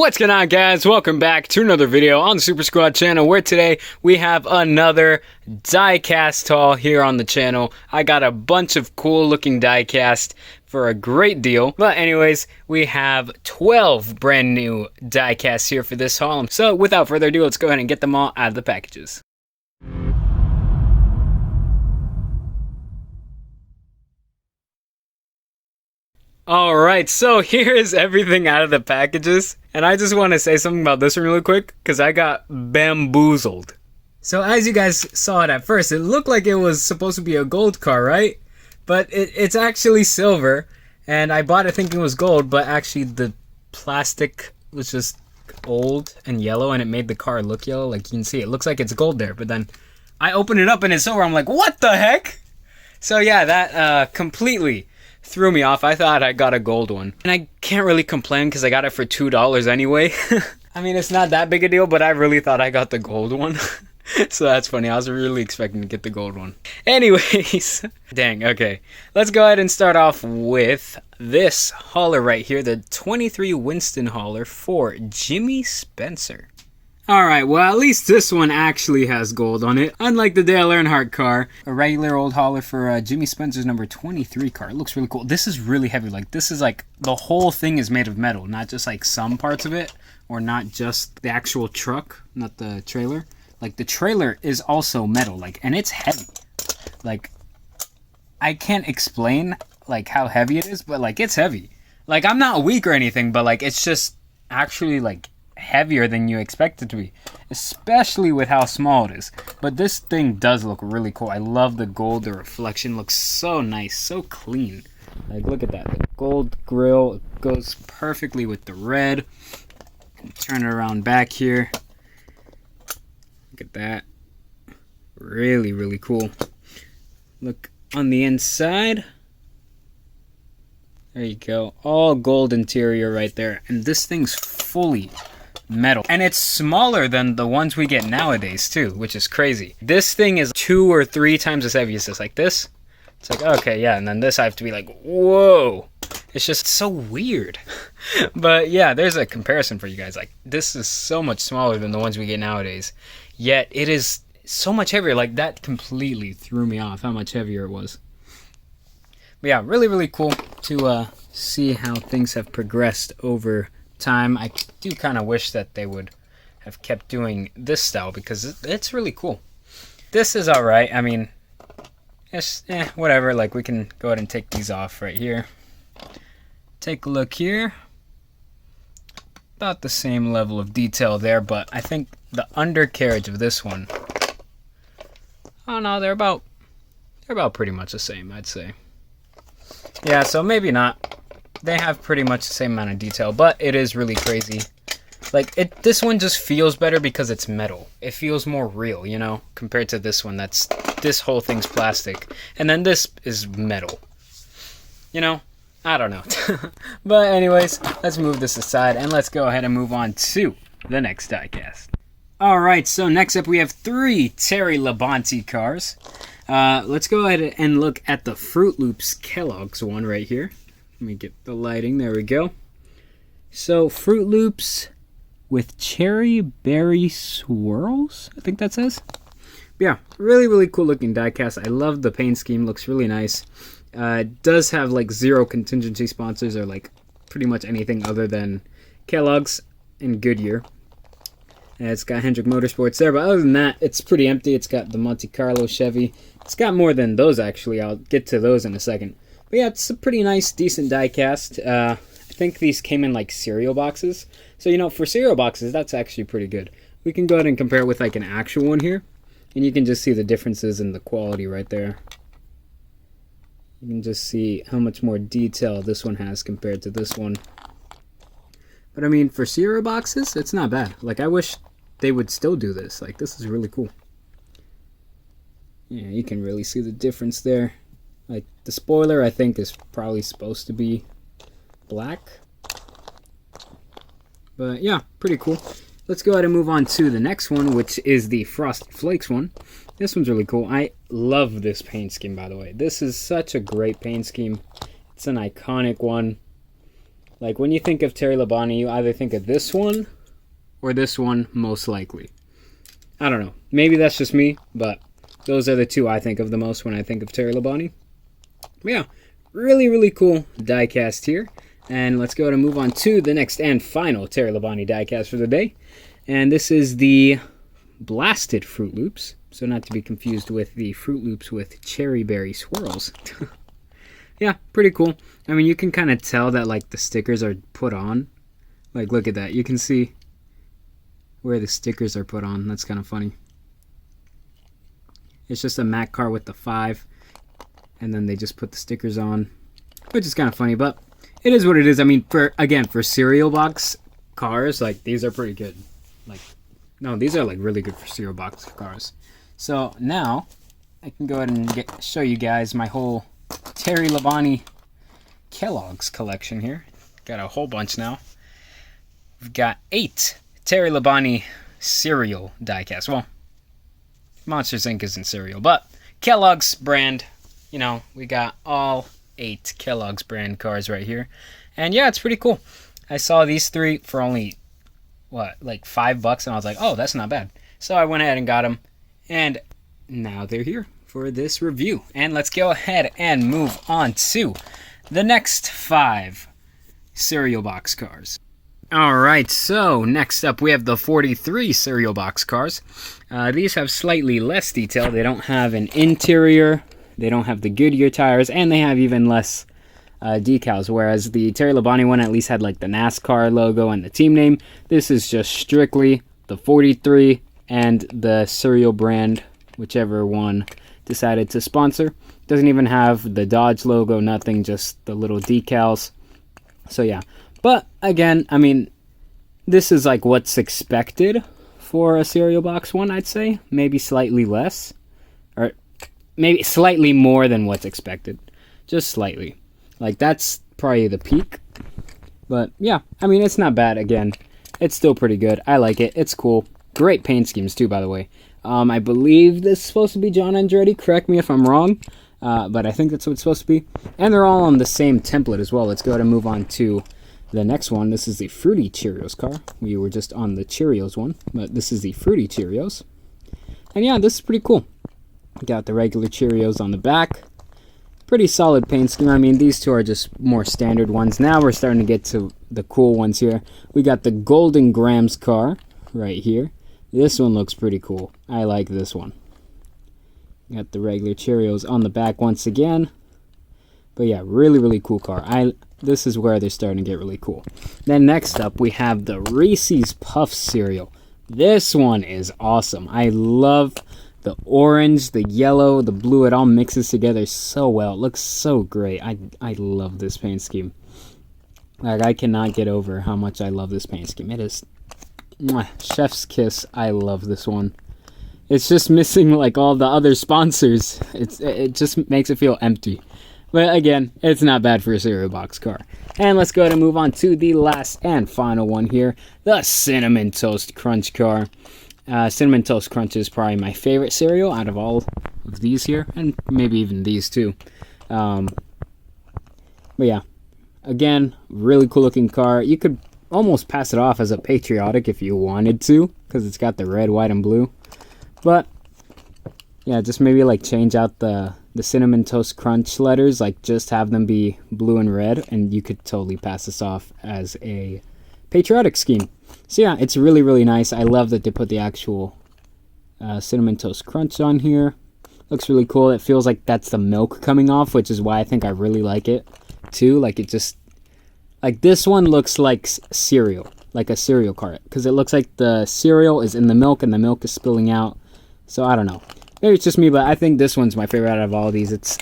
What's going on, guys? Welcome back to another video on the SuperSquad Channel, where today we have another diecast haul here on the channel. I got a bunch of cool looking diecast for a great deal. But anyways, we have 12 brand new diecasts here for this haul. So without further ado, let's go ahead and get them all out of the packages. Alright, so here is everything out of the packages, and I just want to say something about this one really quick, because I got bamboozled. So as you guys saw it at first, it looked like it was supposed to be a gold car, right? But it's actually silver, and I bought it thinking it was gold, but actually the plastic was just old and yellow, and it made the car look yellow. Like you can see, it looks like it's gold there, but then I open it up and it's silver. I'm like, what the heck? So yeah, that completely threw me off. I thought I got a gold one. And I can't really complain because I got it for $2 anyway. I mean, it's not that big a deal, but I really thought I got the gold one. So that's funny. I was really expecting to get the gold one. Anyways, dang, okay. Let's go ahead and start off with this hauler right here. The 23 Winston Hauler for Jimmy Spencer. Alright, well at least this one actually has gold on it. Unlike the Dale Earnhardt car, a regular old hauler for Jimmy Spencer's number 23 car. It looks really cool. This is really heavy. Like, this is like, the whole thing is made of metal, not just like some parts of it, or not just the actual truck, not the trailer. Like, the trailer is also metal, like, and it's heavy. Like, I can't explain like how heavy it is, but like, it's heavy. Like, I'm not weak or anything, but like, it's just actually like heavier than you expect it to be, especially with how small it is. But this thing does look really cool. I love the gold. The reflection looks so nice, so clean. Like, look at that. The gold grill goes perfectly with the red. Turn it around back here. Look at that. Really, really cool. Look on the inside. There you go. All gold interior right there. And this thing's fully metal, and it's smaller than the ones we get nowadays too, which is crazy. This thing is 2 or 3 times as heavy as this. Like this, it's like, okay, yeah, and then this I have to be like, whoa. It's just so weird. But yeah, there's a comparison for you guys. Like, this is so much smaller than the ones we get nowadays, yet it is so much heavier. Like, that completely threw me off how much heavier it was. But yeah, really, really cool to see how things have progressed over time. I do kind of wish that they would have kept doing this style because it's really cool. This is alright. I mean, it's whatever. Like, we can go ahead and take these off right here. Take a look here. About the same level of detail there, but I think the undercarriage of this one, oh no, they're about pretty much the same, I'd say. Yeah, so maybe not. They have pretty much the same amount of detail, but it is really crazy. Like, this one just feels better because it's metal. It feels more real, you know, compared to this one. This whole thing's plastic, and then this is metal. You know, I don't know. But anyways, let's move this aside, and let's go ahead and move on to the next diecast. Alright, so next up we have 3 Terry Labonte cars. Let's go ahead and look at the Fruit Loops Kellogg's one right here. Let me get the lighting. There we go. So, Fruit Loops with cherry berry swirls, I think that says. Yeah, really, really cool looking diecast. I love the paint scheme. Looks really nice. It does have like 0 contingency sponsors, or like pretty much anything other than Kellogg's and Goodyear. And it's got Hendrick Motorsports there, but other than that, it's pretty empty. It's got the Monte Carlo Chevy. It's got more than those, actually. I'll get to those in a second. But yeah, it's a pretty nice, decent diecast. I think these came in like cereal boxes. So, you know, for cereal boxes, that's actually pretty good. We can go ahead and compare it with like an actual one here. And you can just see the differences in the quality right there. You can just see how much more detail this one has compared to this one. But I mean, for cereal boxes, it's not bad. Like, I wish they would still do this. Like, this is really cool. Yeah, you can really see the difference there. Like, the spoiler, I think, is probably supposed to be black. But yeah, pretty cool. Let's go ahead and move on to the next one, which is the Frosted Flakes one. This one's really cool. I love this paint scheme, by the way. This is such a great paint scheme. It's an iconic one. Like, when you think of Terry Labonte, you either think of this one or this one, most likely. I don't know. Maybe that's just me, but those are the two I think of the most when I think of Terry Labonte. But yeah, really, really cool diecast here. And let's go ahead and move on to the next and final Terry Labonte diecast for the day. And this is the Blasted Fruit Loops. So not to be confused with the Fruit Loops with Cherry Berry Swirls. Yeah, pretty cool. I mean, you can kind of tell that, like, the stickers are put on. Like, look at that. You can see where the stickers are put on. That's kind of funny. It's just a matte car with the 5. And then they just put the stickers on. Which is kind of funny, but it is what it is. I mean, for cereal box cars, like, these are pretty good. Like, no, these are, like, really good for cereal box cars. So, now, I can go ahead and show you guys my whole Terry Labonte Kellogg's collection here. Got a whole bunch now. We've got 8 Terry Labonte cereal diecast. Well, Monsters Inc. isn't cereal, but Kellogg's brand. You know, we got all 8 Kellogg's brand cars right here. And yeah, it's pretty cool. I saw these 3 for only, what, like $5, and I was like, oh, that's not bad. So I went ahead and got them, and now they're here for this review. And let's go ahead and move on to the next 5 cereal box cars. Alright, so next up we have the 43 cereal box cars. These have slightly less detail. They don't have an interior, they don't have the Goodyear tires, and they have even less decals, whereas the Terry Labonte one at least had like the NASCAR logo and the team name. This is just strictly the 43 and the cereal brand, whichever one decided to sponsor. Doesn't even have the Dodge logo, nothing, just the little decals. So yeah, but again, I mean, this is like what's expected for a cereal box one, I'd say. Maybe slightly less, or maybe slightly more than what's expected. Just slightly. Like, that's probably the peak. But yeah, I mean, it's not bad. Again, it's still pretty good. I like it. It's cool. Great paint schemes too, by the way. I believe this is supposed to be John Andretti. Correct me if I'm wrong. But I think that's what it's supposed to be. And they're all on the same template as well. Let's go ahead and move on to the next one. This is the Fruity Cheerios car. We were just on the Cheerios one, but this is the Fruity Cheerios. And yeah, this is pretty cool. Got the regular Cheerios on the back. Pretty solid paint scheme. I mean, these two are just more standard ones. Now we're starting to get to the cool ones here. We got the Golden Grams car right here. This one looks pretty cool. I like this one. Got the regular Cheerios on the back once again. But yeah, really, really cool car. This is where they're starting to get really cool. Then next up, we have the Reese's Puffs cereal. This one is awesome. I love the orange, the yellow, the blue. It all mixes together so well. It looks so great. I love this paint scheme. Like, I cannot get over how much I love this paint scheme. It is chef's kiss. I love this one. It's just missing like all the other sponsors. It just makes it feel empty. But again, it's not bad for a cereal box car. And let's go ahead and move on to the last and final one here, the Cinnamon Toast Crunch car. Cinnamon Toast Crunch is probably my favorite cereal out of all of these here, and maybe even these too. But yeah, again, really cool looking car. You could almost pass it off as a patriotic if you wanted to, because it's got the red, white, and blue. But yeah, just maybe like change out the Cinnamon Toast Crunch letters, like just have them be blue and red, and you could totally pass this off as a patriotic scheme. So yeah, it's really, really nice. I love that they put the actual Cinnamon Toast Crunch on here. Looks really cool. It feels like that's the milk coming off, which is why I think I really like it too. Like, it just, like, this one looks like cereal, like a cereal cart, because it looks like the cereal is in the milk and the milk is spilling out. So I don't know. Maybe it's just me, but I think this one's my favorite out of all of these. It's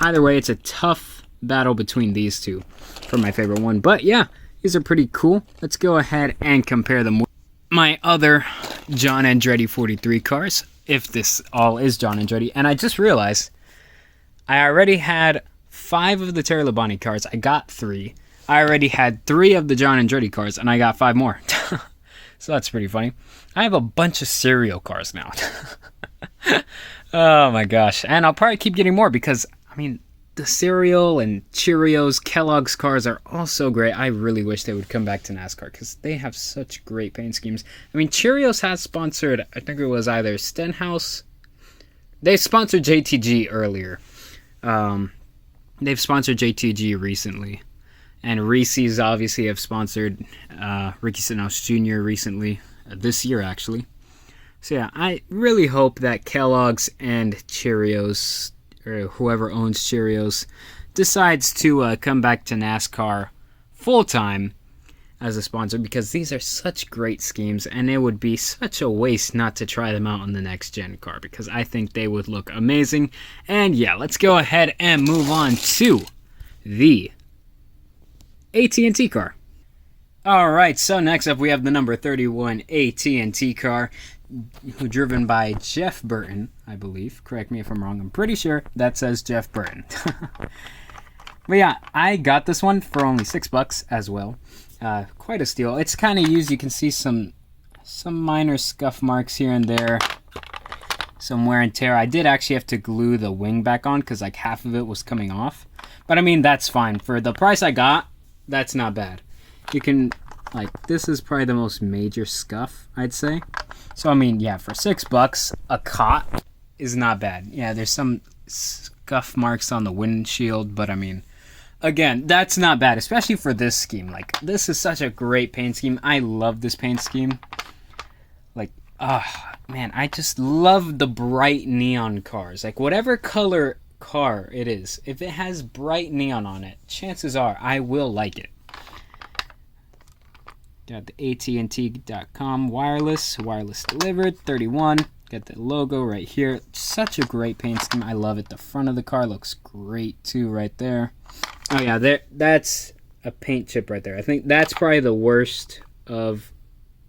either way, it's a tough battle between these two for my favorite one. But yeah, these are pretty cool. Let's go ahead and compare them with my other John Andretti 43 cars, if this all is John Andretti. And I just realized I already had 5 of the Terry Labonte cars. I got 3. I already had 3 of the John Andretti cars, and I got 5 more. So that's pretty funny. I have a bunch of cereal cars now. Oh my gosh. And I'll probably keep getting more because, I mean, the cereal and Cheerios, Kellogg's cars are all so great. I really wish they would come back to NASCAR because they have such great paint schemes. I mean, Cheerios has sponsored, I think it was either Stenhouse. They sponsored JTG earlier. They've sponsored JTG recently. And Reese's obviously have sponsored Ricky Stenhouse Jr. recently. This year, actually. So yeah, I really hope that Kellogg's and Cheerios, or whoever owns Cheerios, decides to come back to NASCAR full-time as a sponsor, because these are such great schemes, and it would be such a waste not to try them out on the next gen car, because I think they would look amazing. And yeah, let's go ahead and move on to the AT&T car. Alright, so next up we have the number 31 AT&T car, driven by Jeff Burton, I believe. Correct me if I'm wrong. I'm pretty sure that says Jeff Burton. But yeah, I got this one for only $6 as well. Quite a steal. It's kind of used. You can see some minor scuff marks here and there. Some wear and tear. I did actually have to glue the wing back on because like half of it was coming off. But I mean, that's fine. For the price I got, that's not bad. You can, like, this is probably the most major scuff, I'd say. So I mean, yeah, for $6, a cot is not bad. Yeah, there's some scuff marks on the windshield, but I mean, again, that's not bad, especially for this scheme. Like, this is such a great paint scheme. I love this paint scheme. Like, man, I just love the bright neon cars. Like, whatever color car it is, if it has bright neon on it, chances are I will like it. Got the AT&T.com wireless delivered, 31. Got the logo right here. Such a great paint scheme. I love it. The front of the car looks great too right there. Oh yeah, that's a paint chip right there. I think that's probably the worst of,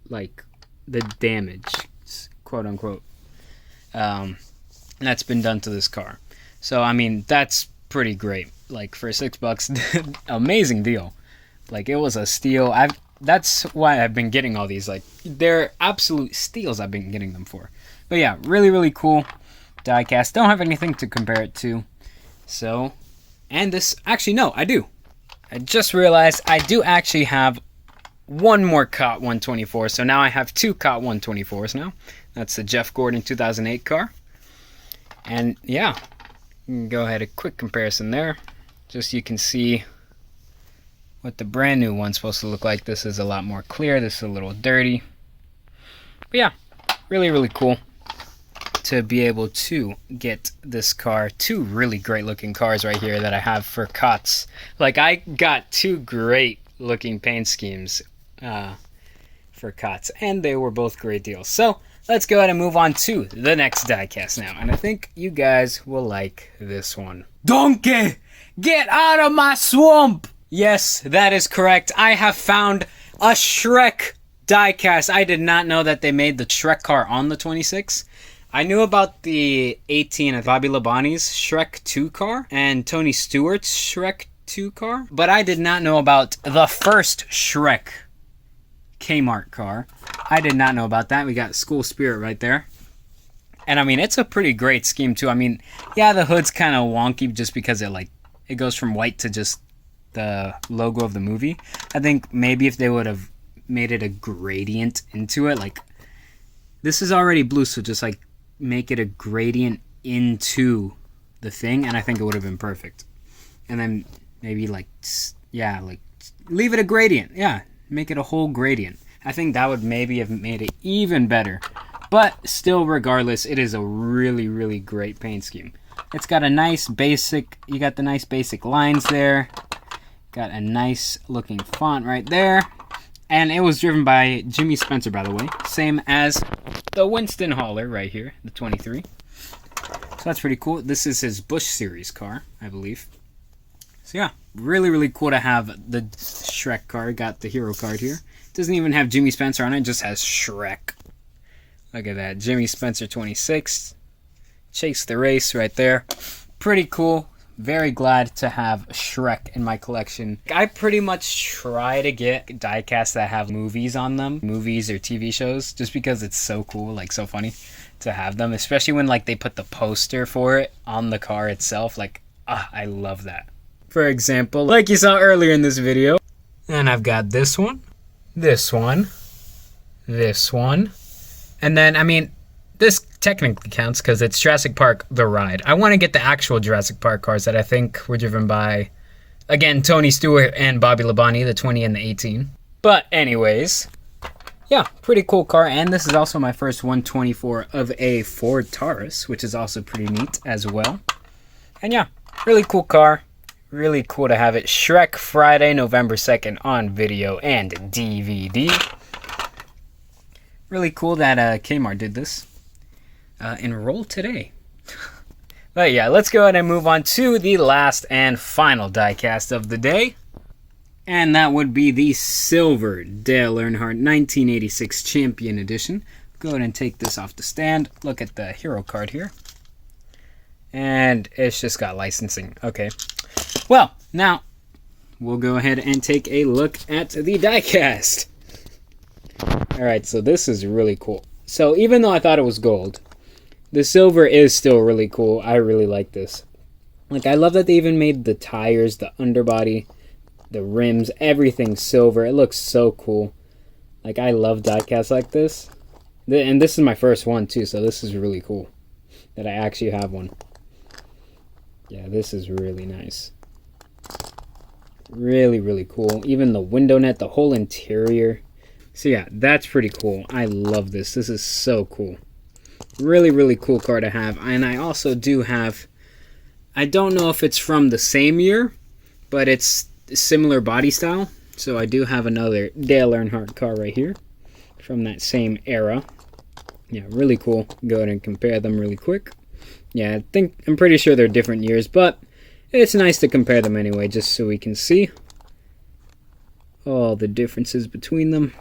like, the damage, quote unquote, that's been done to this car. So I mean, that's pretty great. Like, for $6, amazing deal. Like, it was a steal. That's why I've been getting all these. Like, they're absolute steals I've been getting them for. But yeah, really, really cool diecast. Don't have anything to compare it to. So, and this, actually, no, I do. I just realized I do actually have one more COT 124. So now I have two COT 124s now. That's the Jeff Gordon 2008 car. And yeah, you can go ahead, a quick comparison there. Just so you can see what the brand new one's supposed to look like. This is a lot more clear. This is a little dirty. But yeah, really, really cool to be able to get this car. Two really great looking cars right here that I have for COTs. Like, I got two great looking paint schemes for COTs, and they were both great deals. So let's go ahead and move on to the next diecast now, and I think you guys will like this one. Donkey, get out of my swamp! Yes, that is correct. I have found a Shrek diecast. I did not know that they made the Shrek car on the 26. I knew about the 18 of Bobby Labonte's Shrek 2 car and Tony Stewart's Shrek 2 car, but I did not know about the first Shrek Kmart car. I did not know about that. We got School Spirit right there. And I mean, it's a pretty great scheme too. I mean, yeah, the hood's kind of wonky just because it goes from white to just the logo of the movie. I think maybe if they would have made it a gradient into it, like, this is already blue, so just like make it a gradient into the thing, and I think it would have been perfect. And then maybe like leave it a gradient. Yeah, make it a whole gradient. I think that would maybe have made it even better. But still, regardless, it is a really, really great paint scheme. It's got a nice basic, you got the nice basic lines there. Got a nice looking font right there. And it was driven by Jimmy Spencer, by the way. Same as the Winston Hauler right here, the 23. So that's pretty cool. This is his Busch Series car, I believe. So yeah, really, really cool to have the Shrek car. Got the hero card here. Doesn't even have Jimmy Spencer on it, just has Shrek. Look at that, Jimmy Spencer 26. Chase the Race right there. Pretty cool. Very glad to have Shrek in my collection. I pretty much try to get diecasts that have movies on them, movies or TV shows, just because it's so cool, like so funny to have them, especially when like they put the poster for it on the car itself. Like, I love that. For example, like you saw earlier in this video. And I've got this one, this one, this one. And then, I mean, this technically counts because it's Jurassic Park The Ride. I want to get the actual Jurassic Park cars that I think were driven by, again, Tony Stewart and Bobby Labonte, the 20 and the 18. But anyways, yeah, pretty cool car. And this is also my first 124 of a Ford Taurus, which is also pretty neat as well. And yeah, really cool car. Really cool to have it. Shrek Friday, November 2nd on video and DVD. Really cool that Kmart did this. Enroll today. But yeah, let's go ahead and move on to the last and final diecast of the day. And that would be the Silver Dale Earnhardt 1986 Champion Edition. Go ahead and take this off the stand. Look at the hero card here. And it's just got licensing. Okay. Well, now we'll go ahead and take a look at the diecast. Alright, so this is really cool. So even though I thought it was gold, the silver is still really cool. I really like this. Like, I love that they even made the tires, the underbody, the rims, everything silver. It looks so cool. Like, I love diecasts like this. And this is my first one too, so this is really cool that I actually have one. Yeah, this is really nice. Really, really cool. Even the window net, the whole interior. So yeah, that's pretty cool. I love this. This is so cool. Really, really cool car to have. And I also do have, I don't know if it's from the same year, but it's similar body style. So I do have another Dale Earnhardt car right here from that same era. Yeah, really cool. Go ahead and compare them really quick. Yeah, I'm pretty sure they're different years, but it's nice to compare them anyway, just so we can see all the differences between them.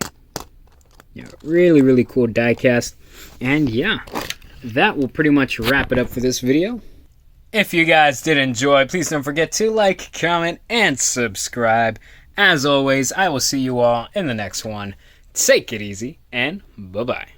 Yeah, really, really cool diecast. And yeah, that will pretty much wrap it up for this video. If you guys did enjoy, please don't forget to like, comment, and subscribe. As always, I will see you all in the next one. Take it easy, and bye-bye.